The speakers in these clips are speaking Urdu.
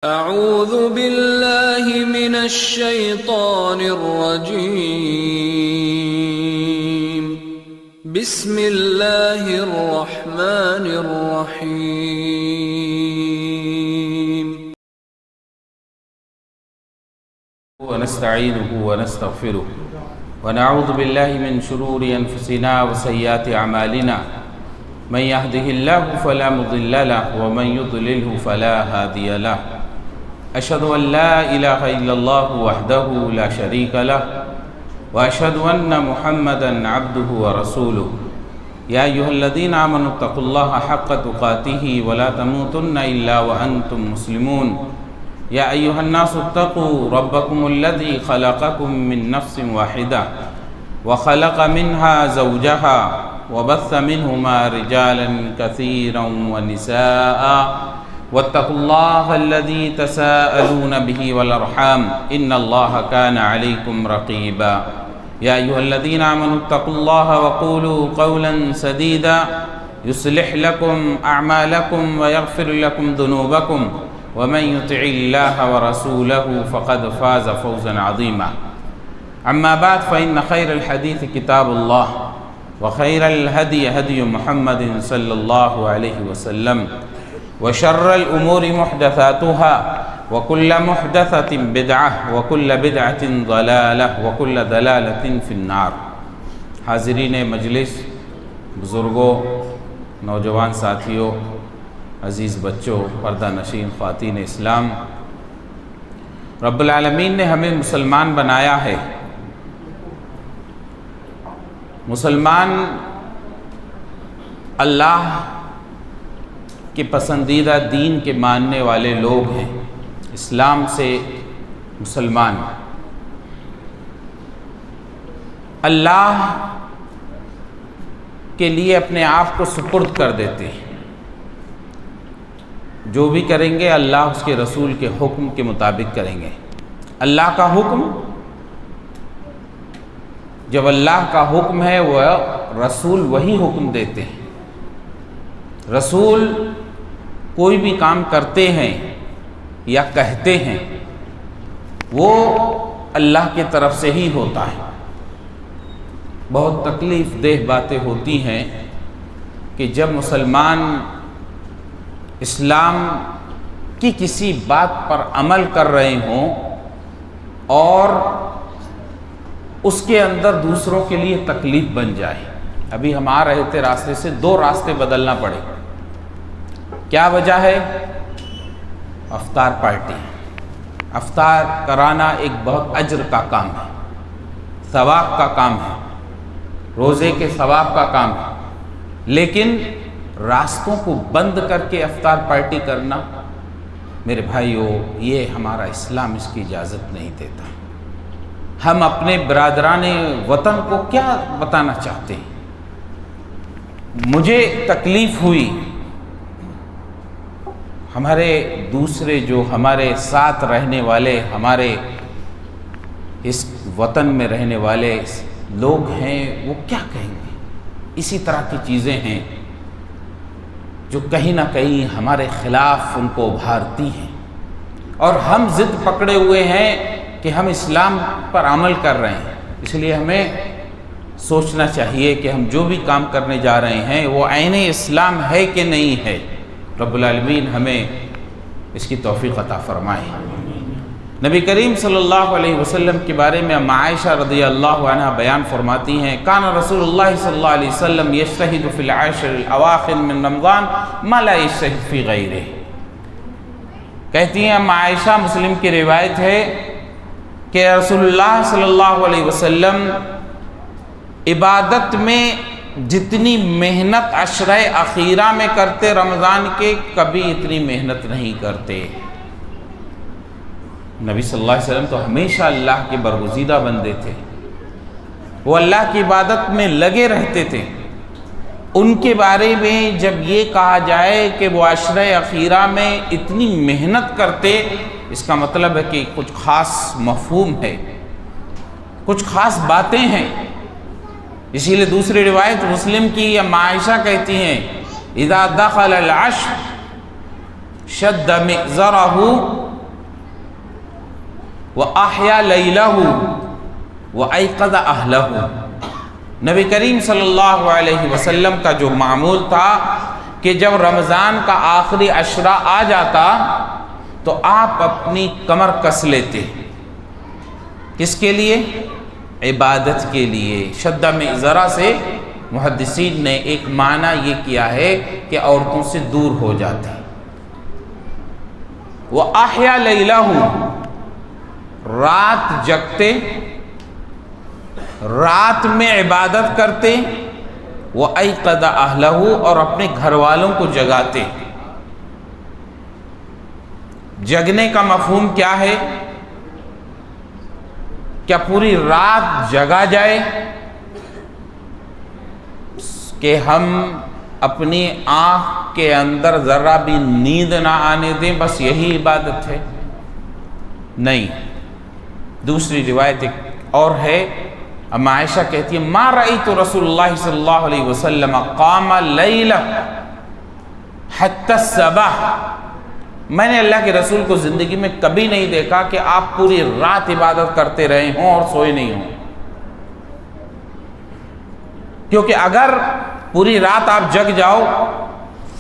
اعوذ باللہ من الشیطان الرجیم بسم اللہ الرحمن الرحیم ونستعینه ونستغفره ونعوذ باللہ من شرور انفسنا وسیئات اعمالنا من يهده الله فلا مضل له ومن يضلله فلا هادي له أشهد أن لا إله إلا الله وحده لا شريك له وأشهد أن محمدًا عبده ورسوله يا أيها الذين آمنوا اتقوا الله حق تقاته ولا تموتن إلا وأنتم مسلمون يا أيها الناس اتقوا ربكم الذي خلقكم من نفس واحدة وخلق منها زوجها وبث منهما رجالا كثيرا ونساء واتقوا الله الذي تساءلون به والأرحام إن الله كان عليكم رقيبا يا أيها الذين آمنوا اتقوا الله وقولوا قولا سديدا يصلح لكم أعمالكم ويغفر لكم ذنوبكم ومن يطع الله ورسوله فقد فاز فوزا عظيما أما بعد فإن خير الحديث كتاب الله وخير الهدي هدي محمد صلى الله عليه وسلم وشر الأمور محدثاتها وكل محدثة بدعة وكل بدعة ضلالة وكل ضلالة في النار۔ حاضرین مجلس، بزرگوں، نوجوان ساتھیوں، عزیز بچوں، پردہ نشین خواتین اسلام، رب العالمین نے ہمیں مسلمان بنایا ہے۔ مسلمان اللہ کے پسندیدہ دین کے ماننے والے لوگ ہیں، اسلام سے مسلمان اللہ کے لیے اپنے آپ کو سپرد کر دیتے ہیں۔ جو بھی کریں گے اللہ اس کے رسول کے حکم کے مطابق کریں گے۔ اللہ کا حکم، جب اللہ کا حکم ہے وہ رسول وہی حکم دیتے ہیں۔ رسول کوئی بھی کام کرتے ہیں یا کہتے ہیں وہ اللہ کی طرف سے ہی ہوتا ہے۔ بہت تکلیف دہ باتیں ہوتی ہیں کہ جب مسلمان اسلام کی کسی بات پر عمل کر رہے ہوں اور اس کے اندر دوسروں کے لیے تکلیف بن جائے۔ ابھی ہم آ رہے تھے، راستے سے 2 راستے بدلنا پڑے۔ کیا وجہ ہے؟ افطار پارٹی۔ افطار کرانا ایک بہت اجر کا کام ہے، ثواب کا کام ہے، روزے کے ثواب کا کام ہے، لیکن راستوں کو بند کر کے افطار پارٹی کرنا، میرے بھائیو، یہ ہمارا اسلام اس کی اجازت نہیں دیتا۔ ہم اپنے برادران وطن کو کیا بتانا چاہتے ہیں؟ مجھے تکلیف ہوئی، ہمارے دوسرے جو ہمارے ساتھ رہنے والے، ہمارے اس وطن میں رہنے والے لوگ ہیں، وہ کیا کہیں گے؟ اسی طرح کی چیزیں ہیں جو کہیں نہ کہیں ہمارے خلاف ان کو ابھارتی ہیں، اور ہم ضد پکڑے ہوئے ہیں کہ ہم اسلام پر عمل کر رہے ہیں۔ اس لیے ہمیں سوچنا چاہیے کہ ہم جو بھی کام کرنے جا رہے ہیں وہ عین اسلام ہے کہ نہیں ہے۔ رب العالمین ہمیں اس کی توفیق عطا فرمائے۔ نبی کریم صلی اللہ علیہ وسلم کے بارے میں ام عائشہ رضی اللہ عنہ بیان فرماتی ہیں، کان رسول اللہ صلی اللہ علیہ وسلم یجتہد فی العشر الاواخر من رمضان ما لا یجتہد فی غیرہ۔ کہتی ہیں ام عائشہ، مسلم کی روایت ہے کہ رسول اللہ صلی اللہ علیہ وسلم عبادت میں جتنی محنت عشرہ اخیرہ میں کرتے رمضان کے، کبھی اتنی محنت نہیں کرتے۔ نبی صلی اللہ علیہ وسلم تو ہمیشہ اللہ کے برگزیدہ بندے تھے، وہ اللہ کی عبادت میں لگے رہتے تھے۔ ان کے بارے میں جب یہ کہا جائے کہ وہ عشرہ اخیرہ میں اتنی محنت کرتے، اس کا مطلب ہے کہ کچھ خاص مفہوم ہے، کچھ خاص باتیں ہیں۔ اسی لیے دوسری روایت مسلم کی ام عائشہ کہتی ہیں، اذا دخل العشر شد مئزرہ وَأَحْيَا لَيْلَهُ وَأَيْقَظَ أَهْلَهُ۔ نبی کریم صلی اللہ علیہ وسلم کا جو معمول تھا کہ جب رمضان کا آخری عشرہ آ جاتا تو آپ اپنی کمر کس لیتے۔ کس کے لیے؟ عبادت کے لیے۔ شدہ میں ذرا سے محدثین نے ایک معنی یہ کیا ہے کہ عورتوں سے دور ہو جاتے۔ وَأَحْيَا لَيْلَهُ، رات جگتے، رات میں عبادت کرتے، وَأَيْقَظَ أَهْلَهُ، اور اپنے گھر والوں کو جگاتے۔ جگنے کا مفہوم کیا ہے؟ کیا پوری رات جگا جائے کہ ہم اپنی آنکھ کے اندر ذرا بھی نیند نہ آنے دیں، بس یہی عبادت ہے؟ نہیں۔ دوسری روایت ایک اور ہے، اما عائشہ کہتی ہے ما رأیت رسول اللہ صلی اللہ علیہ وسلم قام لیلہ حتی الصباح، میں نے اللہ کے رسول کو زندگی میں کبھی نہیں دیکھا کہ آپ پوری رات عبادت کرتے رہے ہوں اور سوئے نہیں ہوں۔ کیونکہ اگر پوری رات آپ جگ جاؤ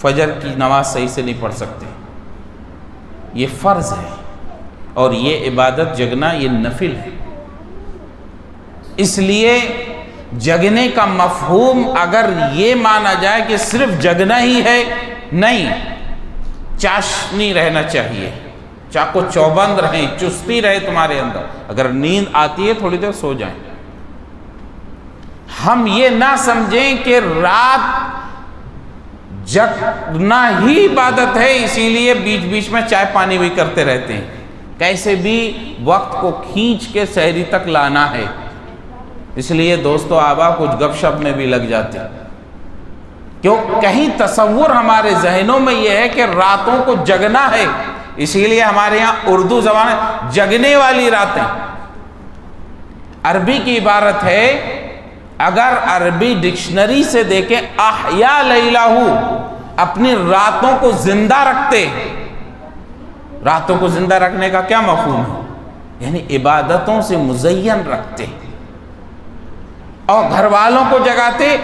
فجر کی نماز صحیح سے نہیں پڑھ سکتے، یہ فرض ہے، اور یہ عبادت جگنا یہ نفل ہے۔ اس لیے جگنے کا مفہوم اگر یہ مانا جائے کہ صرف جگنا ہی ہے، نہیں، چاشنی رہنا چاہیے، چاقو چوبند رہیں، چستی رہے تمہارے اندر۔ اگر نیند آتی ہے تھوڑی دیر سو جائیں۔ ہم یہ نہ سمجھیں کہ رات جگنا ہی عبادت ہے، اسی لیے بیچ بیچ میں چائے پانی بھی کرتے رہتے ہیں، کیسے بھی وقت کو کھینچ کے سحری تک لانا ہے۔ اس لیے دوستو آبا کچھ گپ شپ میں بھی لگ جاتے، کیوں کہیں تصور ہمارے ذہنوں میں یہ ہے کہ راتوں کو جگنا ہے، اسی لیے ہمارے یہاں اردو زبان جگنے والی راتیں، عربی کی عبارت ہے۔ اگر عربی ڈکشنری سے دیکھیں احیا لیلہ، اپنی راتوں کو زندہ رکھتے۔ راتوں کو زندہ رکھنے کا کیا مفہوم ہے؟ یعنی عبادتوں سے مزین رکھتے اور گھر والوں کو جگاتے۔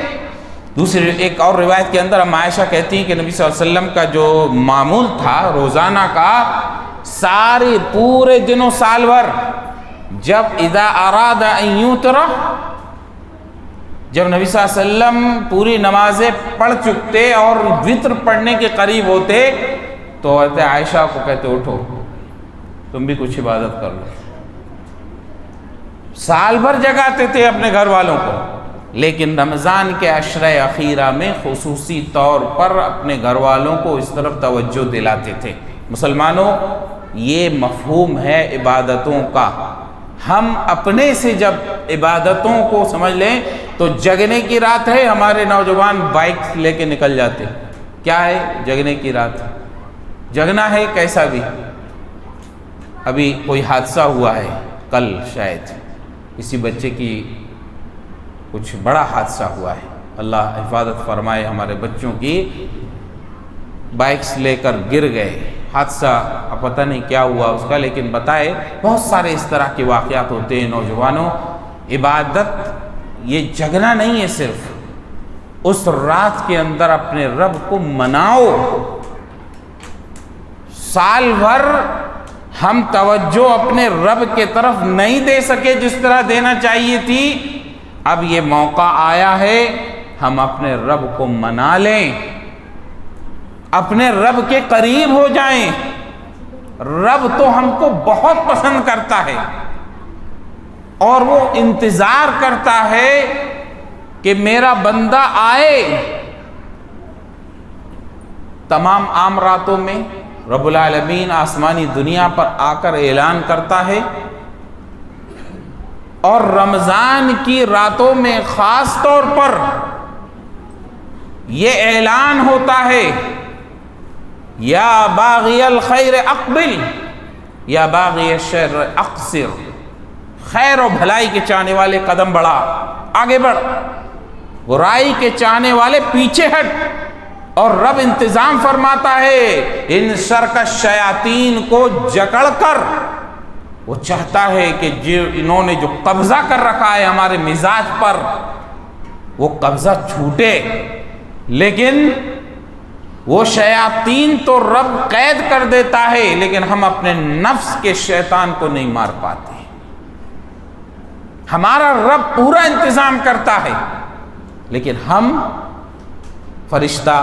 دوسری ایک اور روایت کے اندر ہم عائشہ کہتی ہیں کہ نبی صلی اللہ علیہ وسلم کا جو معمول تھا روزانہ کا، سارے پورے دنوں سال بھر، جب اذا اراد ان یوتر، جب نبی صلی اللہ علیہ وسلم پوری نمازیں پڑھ چکتے اور وتر پڑھنے کے قریب ہوتے تو حضرت عائشہ کو کہتے اٹھو تم بھی کچھ عبادت کر لو۔ سال بھر جگاتے تھے اپنے گھر والوں کو، لیکن رمضان کے عشرہ اخیرہ میں خصوصی طور پر اپنے گھر والوں کو اس طرف توجہ دلاتے تھے۔ مسلمانوں، یہ مفہوم ہے عبادتوں کا۔ ہم اپنے سے جب عبادتوں کو سمجھ لیں تو جگنے کی رات ہے، ہمارے نوجوان بائک لے کے نکل جاتے۔ کیا ہے جگنے کی رات؟ جگنا ہے کیسا بھی۔ ابھی کوئی حادثہ ہوا ہے، کل شاید کسی بچے کی کچھ بڑا حادثہ ہوا ہے، اللہ حفاظت فرمائے ہمارے بچوں کی۔ بائکس لے کر گر گئے، حادثہ اب پتہ نہیں کیا ہوا اس کا، لیکن بتائے بہت سارے اس طرح کے واقعات ہوتے ہیں۔ نوجوانوں، عبادت یہ جگنا نہیں ہے، صرف اس رات کے اندر اپنے رب کو مناؤ۔ سال بھر ہم توجہ اپنے رب کے طرف نہیں دے سکے جس طرح دینا چاہیے تھی، اب یہ موقع آیا ہے ہم اپنے رب کو منا لیں، اپنے رب کے قریب ہو جائیں۔ رب تو ہم کو بہت پسند کرتا ہے اور وہ انتظار کرتا ہے کہ میرا بندہ آئے۔ تمام عام راتوں میں رب العالمین آسمانی دنیا پر آ کر اعلان کرتا ہے، اور رمضان کی راتوں میں خاص طور پر یہ اعلان ہوتا ہے، یا باغی الخیر اقبل یا باغی الشر اقصر، خیر و بھلائی کے چاہنے والے قدم بڑھا، آگے بڑھ، برائی کے چاہنے والے پیچھے ہٹ۔ اور رب انتظام فرماتا ہے ان شرک الشیاطین کو جکڑ کر وہ چاہتا ہے کہ انہوں نے جو قبضہ کر رکھا ہے ہمارے مزاج پر وہ قبضہ چھوٹے، لیکن وہ شیاطین تو رب قید کر دیتا ہے، لیکن ہم اپنے نفس کے شیطان کو نہیں مار پاتے۔ ہمارا رب پورا انتظام کرتا ہے، لیکن ہم فرشتہ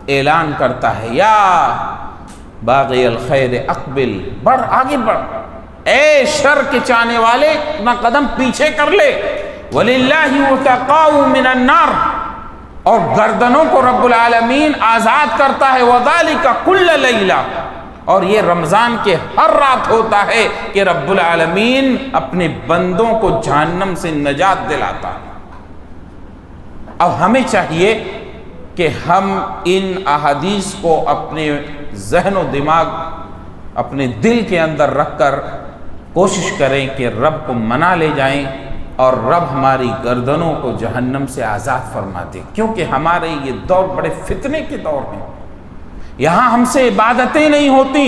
اعلان کرتا ہے یا باغی الخیر اقبل، بڑھ آگے بڑھ، اے شر کے چاہنے والے اپنا قدم پیچھے کر لے۔ وَلِلَّهِ وَتَقَاءُ مِنَ النَّارِ، اور گردنوں کو رب العالمین آزاد کرتا ہے۔ وَذَلِكَ كُلَّ لَيْلَةٍ، اور یہ رمضان کے ہر رات ہوتا ہے کہ رب العالمین اپنے بندوں کو جہنم سے نجات دلاتا ہے۔ اب ہمیں چاہیے کہ ہم ان احادیث کو اپنے ذہن و دماغ، اپنے دل کے اندر رکھ کر کوشش کریں کہ رب کو منا لے جائیں اور رب ہماری گردنوں کو جہنم سے آزاد فرما دے، کیونکہ ہمارے یہ دور بڑے فتنے کے دور ہیں۔ یہاں ہم سے عبادتیں نہیں ہوتی،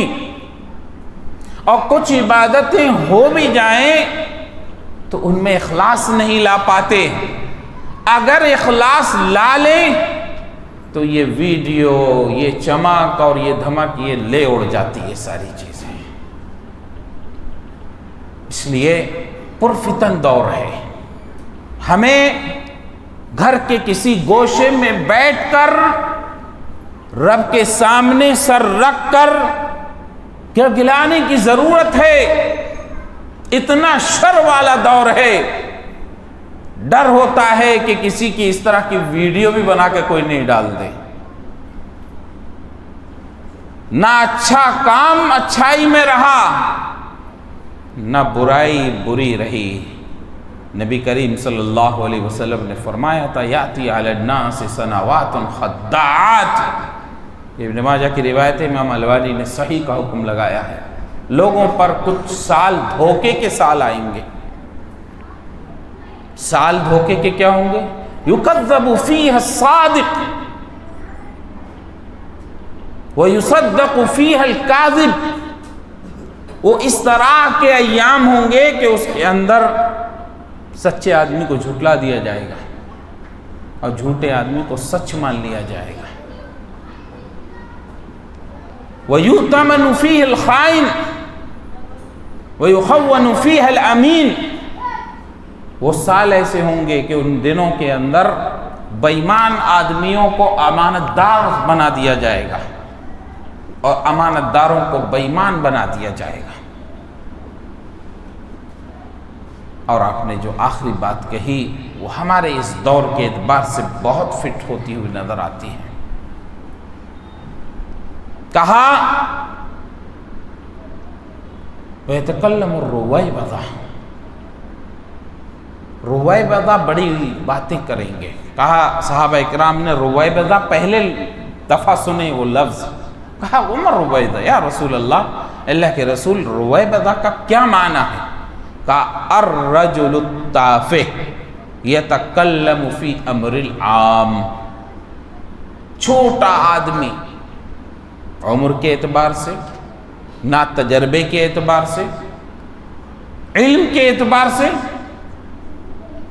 اور کچھ عبادتیں ہو بھی جائیں تو ان میں اخلاص نہیں لا پاتے۔ اگر اخلاص لا لیں تو یہ ویڈیو، یہ چمک اور یہ دھمک یہ لے اڑ جاتی ہے ساری چیزیں۔ اس لیے پرفتن دور ہے، ہمیں گھر کے کسی گوشے میں بیٹھ کر رب کے سامنے سر رکھ کر گلانے کی ضرورت ہے۔ اتنا شر والا دور ہے، ڈر ہوتا ہے کہ کسی کی اس طرح کی ویڈیو بھی بنا کے کوئی نہیں ڈال دے۔ نہ اچھا کام اچھائی میں رہا، نہ برائی بری رہی۔ نبی کریم صلی اللہ علیہ وسلم نے فرمایا تھا یاتی علی الناس سنوات خداعات، ابن ماجہ کی روایت ہے، امام البانی نے صحیح کا حکم لگایا ہے، لوگوں پر کچھ سال دھوکے کے سال آئیں گے۔ سال دھوکے کے کیا ہوں گے؟ یکذب فیہ الصادق ویصدق فیہ الکاذب، وہ اس طرح کے ایام ہوں گے کہ اس کے اندر سچے آدمی کو جھٹلا دیا جائے گا اور جھوٹے آدمی کو سچ مان لیا جائے گا۔ وَيُؤْتَمَنُ فِيهِ الْخَائِنُ وَيُخَوَّنُ فِيهَا الْأَمِينُ، وہ سال ایسے ہوں گے کہ ان دنوں کے اندر بے ایمان آدمیوں کو امانت دار بنا دیا جائے گا اور امانت داروں کو بے ایمان بنا دیا جائے گا۔ اور آپ نے جو آخری بات کہی وہ ہمارے اس دور کے اعتبار سے بہت فٹ ہوتی ہوئی نظر آتی ہے۔ کہا وَيَتَكَلَّمُ الرُّوَيْبَضَةُ، رویبضہ بڑی باتیں کریں گے۔ کہا صحابہ اکرام نے رویبضہ پہلے دفعہ سنے وہ لفظ، کہا وما رویبضہ یا رسول اللہ، اللہ کے رسول رویبضہ کا کیا معنی ہے؟ کہا الرجل التافہ یتکلم فی امر العام، چھوٹا آدمی، عمر کے اعتبار سے، نہ تجربے کے اعتبار سے، علم کے اعتبار سے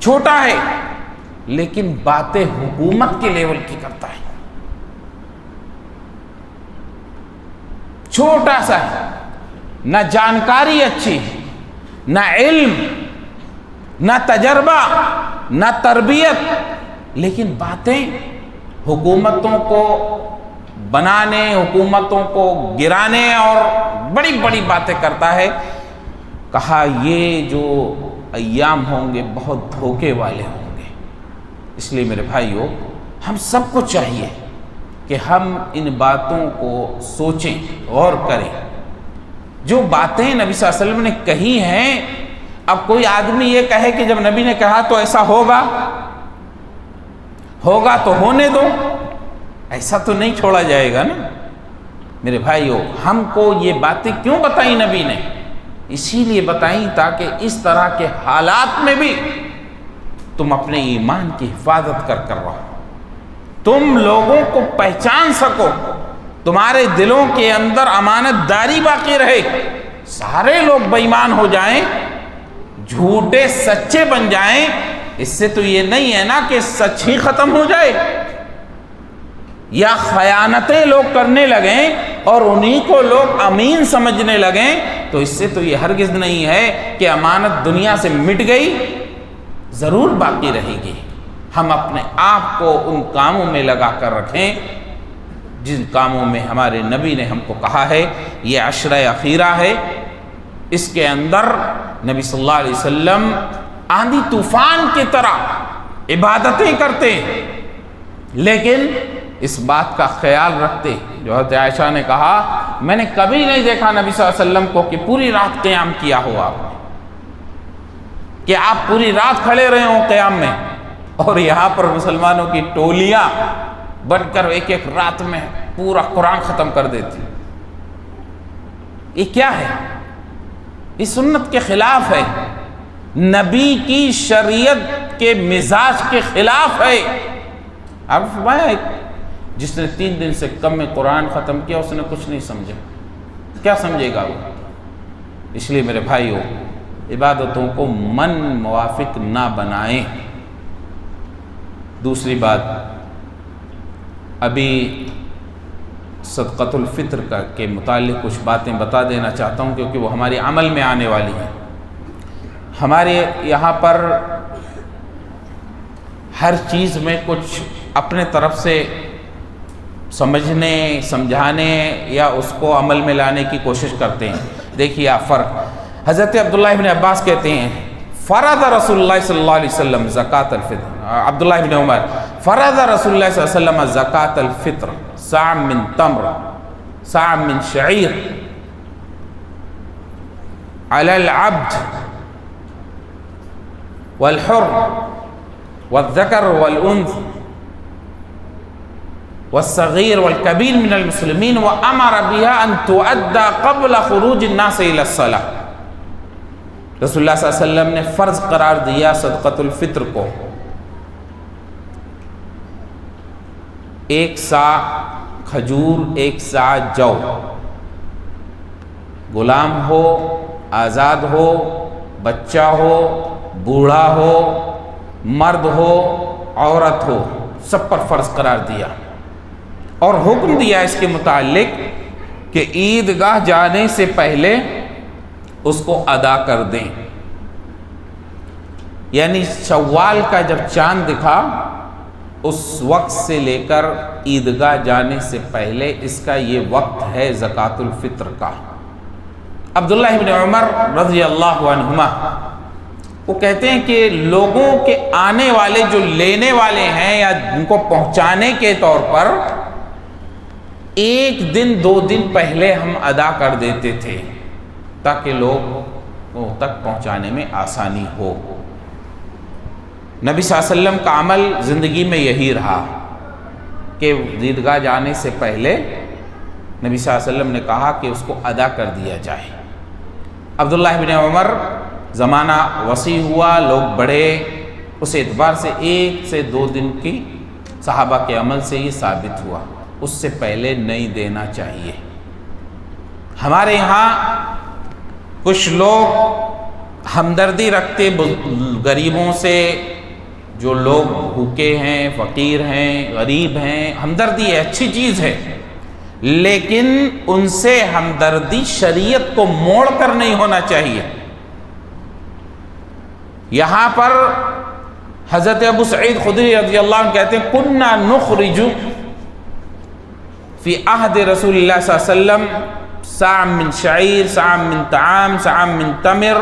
چھوٹا ہے، لیکن باتیں حکومت کے لیول کی کرتا ہے، چھوٹا سا ہے، نہ جانکاری اچھی، نہ علم، نہ تجربہ، نہ تربیت، لیکن باتیں حکومتوں کو بنانے، حکومتوں کو گرانے اور بڑی بڑی باتیں کرتا ہے۔ کہا یہ جو ایام ہوں گے بہت دھوکے والے ہوں گے۔ اس لیے میرے بھائیو، ہم سب کو چاہیے کہ ہم ان باتوں کو سوچیں، غور کریں۔ جو باتیں نبی صلی اللہ علیہ وسلم نے کہی ہیں، اب کوئی آدمی یہ کہے کہ جب نبی نے کہا تو ایسا ہوگا تو ہونے دو، ایسا تو نہیں چھوڑا جائے گا نا۔ میرے بھائیو، ہم کو یہ باتیں کیوں بتائیں نبی نے؟ اسی لیے بتائیں تاکہ اس طرح کے حالات میں بھی تم اپنے ایمان کی حفاظت کر رہو، تم لوگوں کو پہچان سکو، تمہارے دلوں کے اندر امانت داری باقی رہے، سارے لوگ بے ایمان ہو جائیں، جھوٹے سچے بن جائیں، اس سے تو یہ نہیں ہے نا کہ سچ ہی ختم ہو جائے، یا خیانتیں لوگ کرنے لگیں اور انہی کو لوگ امین سمجھنے لگیں، تو اس سے تو یہ ہرگز نہیں ہے کہ امانت دنیا سے مٹ گئی، ضرور باقی رہے گی۔ ہم اپنے آپ کو ان کاموں میں لگا کر رکھیں جن کاموں میں ہمارے نبی نے ہم کو کہا ہے۔ یہ عشرہ اخیرہ ہے، اس کے اندر نبی صلی اللہ علیہ وسلم آندھی طوفان کی طرح عبادتیں کرتے، لیکن اس بات کا خیال رکھتے، جو حضرت عائشہ نے کہا میں نے کبھی نہیں دیکھا نبی صلی اللہ علیہ وسلم کو کہ پوری رات قیام کیا ہوا آپ نے، کہ آپ پوری رات کھڑے رہے ہوں قیام میں، اور یہاں پر مسلمانوں کی ٹولیاں بن کر ایک ایک رات میں پورا قرآن ختم کر دیتی۔ یہ کیا ہے؟ یہ سنت کے خلاف ہے، نبی کی شریعت کے مزاج کے خلاف ہے۔ آپ فرمایا جس نے 3 دن سے کم میں قرآن ختم کیا اس نے کچھ نہیں سمجھا، کیا سمجھے گا وہ؟ اس لیے میرے بھائیوں، عبادتوں کو من موافق نہ بنائیں۔ دوسری بات، ابھی صدقۃ الفطر کے متعلق کچھ باتیں بتا دینا چاہتا ہوں، کیونکہ وہ ہمارے عمل میں آنے والی ہیں۔ ہمارے یہاں پر ہر چیز میں کچھ اپنے طرف سے سمجھنے، سمجھانے یا اس کو عمل میں لانے کی کوشش کرتے ہیں۔ دیکھیے آپ فرق، حضرت عبداللہ ابن عباس کہتے ہیں فرض رسول اللہ صلی اللہ علیہ وسلم زکاۃ الفطر، عبداللہ ابن عمر فرض رسول اللہ صلی اللہ علیہ وسلم زکاۃ الفطر صاع من تمر صاع من شعیر علی العبد والحر والذکر والانثى والصغیر والکبیر من المسلمین وامر بها ان تؤدى قبل خروج الناس الى الصلاة۔ رسول اللہ صلی اللہ علیہ وسلم نے فرض قرار دیا صدقۃ الفطر کو، 1 صاع کھجور، 1 صاع جو، غلام ہو، آزاد ہو، بچہ ہو، بوڑھا ہو، مرد ہو، عورت ہو، سب پر فرض قرار دیا، اور حکم دیا اس کے متعلق کہ عیدگاہ جانے سے پہلے اس کو ادا کر دیں۔ یعنی شوال کا جب چاند دکھا اس وقت سے لے کر عیدگاہ جانے سے پہلے اس کا یہ وقت ہے زکاۃ الفطر کا۔ عبداللہ ابن عمر رضی اللہ عنہما وہ کہتے ہیں کہ لوگوں کے آنے والے جو لینے والے ہیں یا ان کو پہنچانے کے طور پر 1 دن 2 دن پہلے ہم ادا کر دیتے تھے تاکہ لوگوں تک پہنچانے میں آسانی ہو۔ نبی صلی اللہ علیہ وسلم کا عمل زندگی میں یہی رہا کہ عیدگاہ جانے سے پہلے نبی صلی اللہ علیہ وسلم نے کہا کہ اس کو ادا کر دیا جائے۔ عبداللہ ابن عمر زمانہ وسیع ہوا، لوگ بڑھے، اس اعتبار سے 1 سے 2 دن کی صحابہ کے عمل سے یہ ثابت ہوا، اس سے پہلے نہیں دینا چاہیے۔ ہمارے یہاں کچھ لوگ ہمدردی رکھتے غریبوں سے، جو لوگ بھوکے ہیں، فقیر ہیں، غریب ہیں، ہمدردی ہے، اچھی چیز ہے، لیکن ان سے ہمدردی شریعت کو موڑ کر نہیں ہونا چاہیے۔ یہاں پر حضرت ابو سعید خدری رضی اللہ عنہ کہتے ہیں کننا نخرج فی عہد رسول اللہ صلی اللہ علیہ وسلم صاع من شعیر، صاع من طعام، صاع من تمر،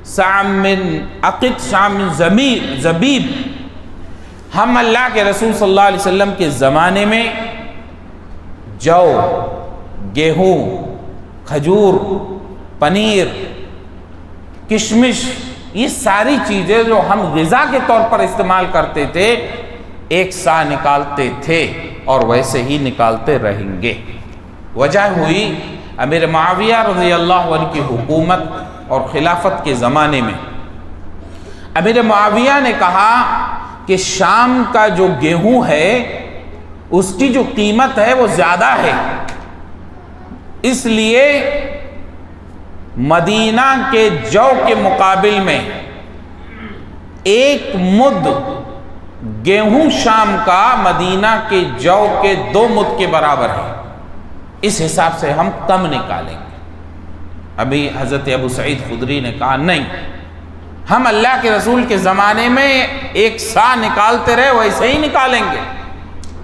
صاع من عقد، صاع من زبیب۔ ہم اللہ کے رسول صلی اللہ علیہ وسلم کے زمانے میں جو، گیہوں، کھجور، پنیر، کشمش، یہ ساری چیزیں جو ہم غذا کے طور پر استعمال کرتے تھے 1 صاع نکالتے تھے اور ویسے ہی نکالتے رہیں گے۔ وجہ ہوئی امیر معاویہ رضی اللہ عنہ کی حکومت اور خلافت کے زمانے میں امیر معاویہ نے کہا کہ شام کا جو گیہوں ہے اس کی جو قیمت ہے وہ زیادہ ہے، اس لیے مدینہ کے جو کے مقابل میں ایک مد گیہوں شام کا مدینہ کے جو کے 2 مد کے برابر ہے، اس حساب سے ہم کم نکالیں گے۔ ابھی حضرت ابو سعید خدری نے کہا نہیں، ہم اللہ کے رسول کے زمانے میں 1 سا نکالتے رہے ویسے ہی نکالیں گے۔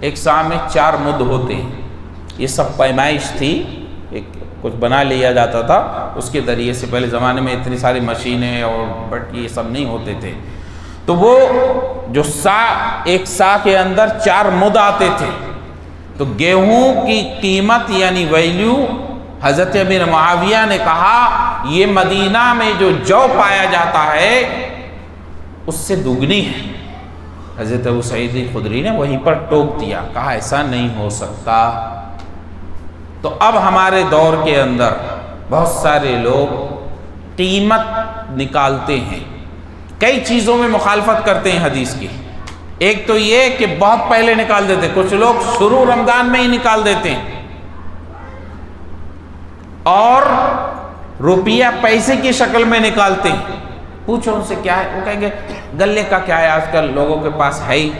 1 سا میں 4 مد ہوتے ہیں، یہ سب پیمائش تھی، کچھ بنا لیا جاتا تھا اس کے ذریعے سے۔ پہلے زمانے میں اتنی ساری مشینیں اور بٹ یہ سب نہیں ہوتے تھے، تو وہ جو 1 سا کے اندر 4 مد آتے تھے، تو گیہوں کی قیمت یعنی ویلیو حضرت امیر معاویہ نے کہا یہ مدینہ میں جو پایا جاتا ہے اس سے دگنی ہے۔ حضرت ابو سعید خدری نے وہیں پر ٹوک دیا، کہا ایسا نہیں ہو سکتا۔ تو اب ہمارے دور کے اندر بہت سارے لوگ قیمت نکالتے ہیں، کئی چیزوں میں مخالفت کرتے ہیں حدیث کی۔ ایک تو یہ کہ بہت پہلے نکال دیتے، کچھ لوگ شروع رمضان میں ہی نکال دیتے ہیں، اور روپیہ پیسے کی شکل میں نکالتے ہیں۔ پوچھو ان سے کیا ہے، وہ کہیں گے گلے کا کیا ہے، آج کل لوگوں کے پاس ہے ہی،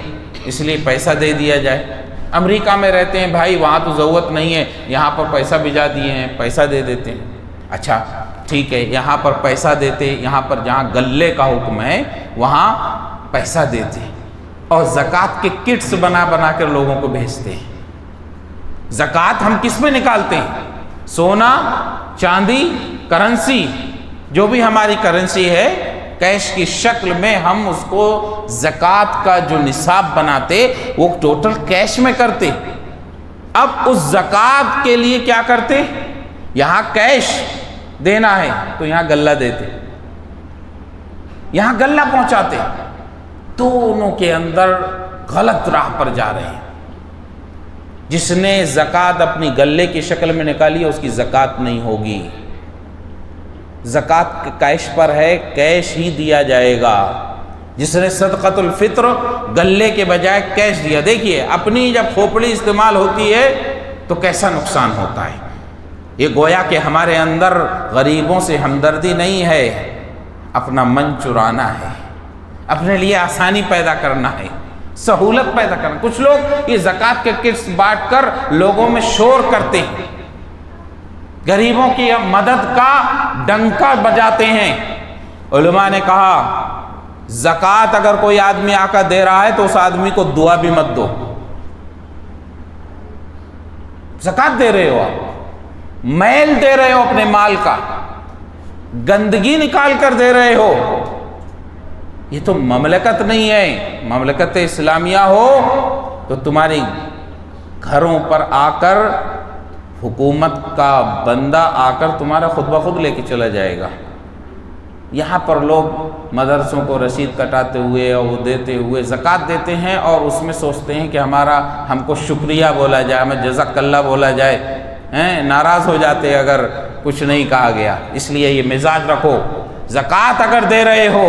اس لیے پیسہ دے دیا جائے۔ امریکہ میں رہتے ہیں بھائی، وہاں تو ضرورت نہیں ہے، یہاں پر پیسہ بھیجا دیے ہیں، پیسہ دے دیتے ہیں۔ اچھا ٹھیک ہے، یہاں پر پیسہ دیتے، یہاں پر جہاں گلے کا حکم ہے وہاں پیسہ دیتے، اور زکوٰۃ کے کٹس بنا بنا کر لوگوں کو بھیجتے ہیں۔ زکوٰۃ ہم کس میں نکالتے ہیں؟ سونا، چاندی، کرنسی، جو بھی ہماری کرنسی ہے، کیش کی شکل میں ہم اس کو زکوٰۃ کا جو نصاب بناتے وہ ٹوٹل کیش میں کرتے۔ اب اس زکوٰۃ کے لیے کیا کرتے؟ یہاں کیش دینا ہے تو یہاں غلہ دیتے، یہاں غلہ پہنچاتے، دونوں کے اندر غلط راہ پر جا رہے ہیں۔ جس نے زکوٰۃ اپنی غلے کی شکل میں نکالی ہے اس کی زکوٰۃ نہیں ہوگی، زکوٰۃ کیش پر ہے، کیش ہی دیا جائے گا۔ جس نے صدقۃ الفطر غلے کے بجائے کیش دیا، دیکھیے اپنی جب کھوپڑی استعمال ہوتی ہے تو کیسا نقصان ہوتا ہے۔ یہ گویا کہ ہمارے اندر غریبوں سے ہمدردی نہیں ہے، اپنا من چرانا ہے، اپنے لیے آسانی پیدا کرنا ہے، سہولت پیدا کرنا۔ کچھ لوگ یہ زکوٰۃ کے کٹس بانٹ کر لوگوں میں شور کرتے ہیں، غریبوں کی مدد کا ڈنکا بجاتے ہیں۔ علماء نے کہا زکوٰۃ اگر کوئی آدمی آ کر دے رہا ہے تو اس آدمی کو دعا بھی مت دو۔ زکوٰۃ دے رہے ہو، آپ میل دے رہے ہو اپنے مال کا، گندگی نکال کر دے رہے ہو، یہ تو مملکت نہیں ہے۔ مملکت اسلامیہ ہو تو تمہاری گھروں پر آ کر حکومت کا بندہ آ کر تمہارا خود بخود لے کے چلا جائے گا۔ یہاں پر لوگ مدرسوں کو رسید کٹاتے ہوئے اور وہ دیتے ہوئے زکوٰۃ دیتے ہیں، اور اس میں سوچتے ہیں کہ ہم کو شکریہ بولا جائے، ہمیں جزاک اللہ بولا جائے، ناراض ہو جاتے اگر کچھ نہیں کہا گیا۔ اس لیے یہ مزاج رکھو، زکوٰۃ اگر دے رہے ہو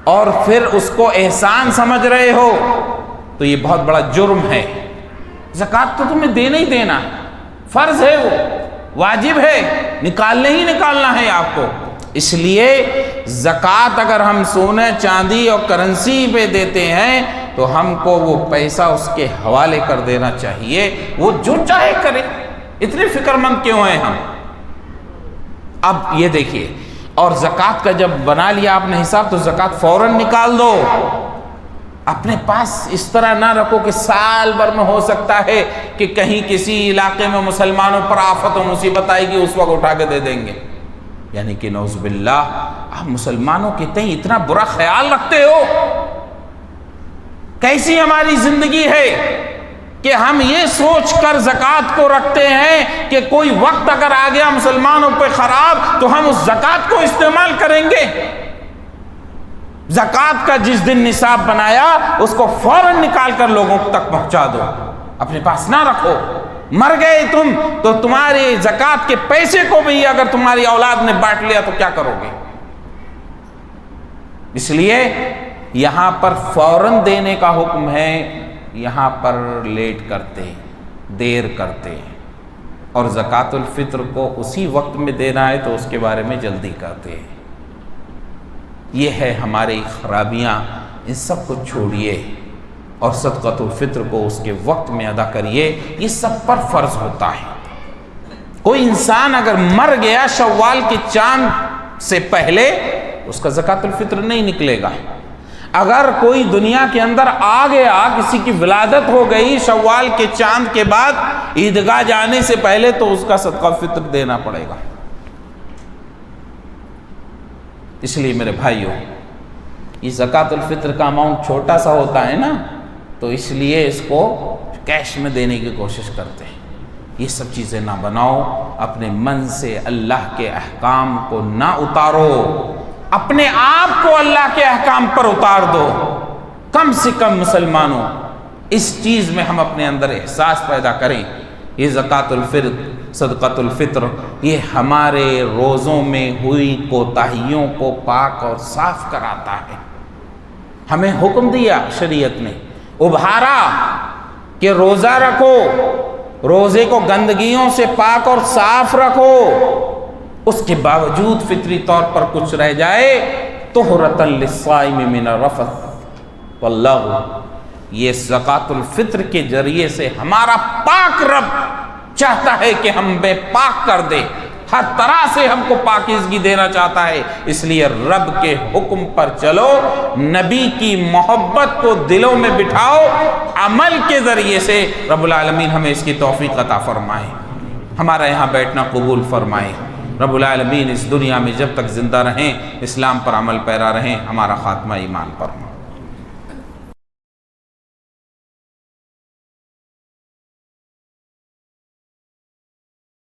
اور پھر اس کو احسان سمجھ رہے ہو تو یہ بہت بڑا جرم ہے۔ زکوٰۃ تو تمہیں دینا ہی دینا، فرض ہے، وہ واجب ہے، نکالنا ہی نکالنا ہے آپ کو۔ اس لیے زکوٰۃ اگر ہم سونے، چاندی اور کرنسی پہ دیتے ہیں تو ہم کو وہ پیسہ اس کے حوالے کر دینا چاہیے، وہ جو چاہے کرے۔ اتنے فکر مند کیوں ہیں ہم؟ اب یہ دیکھیے، اور زکوٰۃ کا جب بنا لیا آپ نے حساب تو زکوٰۃ فوراً نکال دو۔ اپنے پاس اس طرح نہ رکھو کہ سال بھر میں ہو سکتا ہے کہ کہیں کسی علاقے میں مسلمانوں پر آفت و مصیبت آئے گی، اس وقت اٹھا کے دے دیں گے۔ یعنی کہ نعوذ باللہ آپ مسلمانوں کے تئیں اتنا برا خیال رکھتے ہو۔ کیسی ہماری زندگی ہے کہ ہم یہ سوچ کر زکوٰۃ کو رکھتے ہیں کہ کوئی وقت اگر آ گیا مسلمانوں پہ خراب تو ہم اس زکوٰۃ کو استعمال کریں گے۔ زکوٰۃ کا جس دن نصاب بنایا اس کو فوراً نکال کر لوگوں تک پہنچا دو، اپنے پاس نہ رکھو۔ مر گئے تم تو تمہاری زکوٰۃ کے پیسے کو بھی اگر تمہاری اولاد نے بانٹ لیا تو کیا کرو گے؟ اس لیے یہاں پر فوراً دینے کا حکم ہے، یہاں پر لیٹ کرتے، دیر کرتے۔ اور زکوٰۃ الفطر کو اسی وقت میں دینا ہے تو اس کے بارے میں جلدی کرتے ہیں۔ یہ ہے ہماری خرابیاں، ان سب کو چھوڑیے اور صدقۃ الفطر کو اس کے وقت میں ادا کریے، یہ سب پر فرض ہوتا ہے۔ کوئی انسان اگر مر گیا شوال کے چاند سے پہلے، اس کا زکوٰۃ الفطر نہیں نکلے گا۔ اگر کوئی دنیا کے اندر آ گیا، کسی کی ولادت ہو گئی شوال کے چاند کے بعد عیدگاہ جانے سے پہلے، تو اس کا صدقہ فطر دینا پڑے گا۔ اس لیے میرے بھائیوں، یہ زکوٰۃ الفطر کا اماؤنٹ چھوٹا سا ہوتا ہے نا، تو اس لیے اس کو کیش میں دینے کی کوشش کرتے ہیں۔ یہ سب چیزیں نہ بناؤ، اپنے من سے اللہ کے احکام کو نہ اتارو، اپنے آپ کو اللہ کے احکام پر اتار دو۔ کم سے کم مسلمانوں، اس چیز میں ہم اپنے اندر احساس پیدا کریں۔ یہ زکوٰۃ الفطر، صدقۃ الفطر، یہ ہمارے روزوں میں ہوئی کوتاہیوں کو پاک اور صاف کراتا ہے۔ ہمیں حکم دیا شریعت نے، ابھارا کہ روزہ رکھو، روزے کو گندگیوں سے پاک اور صاف رکھو، اس کے باوجود فطری طور پر کچھ رہ جائے طہرۃ للصائم من الرفث واللغو، یہ زکوٰۃ الفطر کے ذریعے سے ہمارا پاک رب چاہتا ہے کہ ہم بے پاک کر دے، ہر طرح سے ہم کو پاکیزگی دینا چاہتا ہے۔ اس لیے رب کے حکم پر چلو، نبی کی محبت کو دلوں میں بٹھاؤ، عمل کے ذریعے سے رب العالمین ہمیں اس کی توفیق عطا فرمائے، ہمارا یہاں بیٹھنا قبول فرمائے۔ رب العالمین اس دنیا میں جب تک زندہ رہیں، اسلام پر عمل پیرا رہیں، ہمارا خاتمہ ایمان پر۔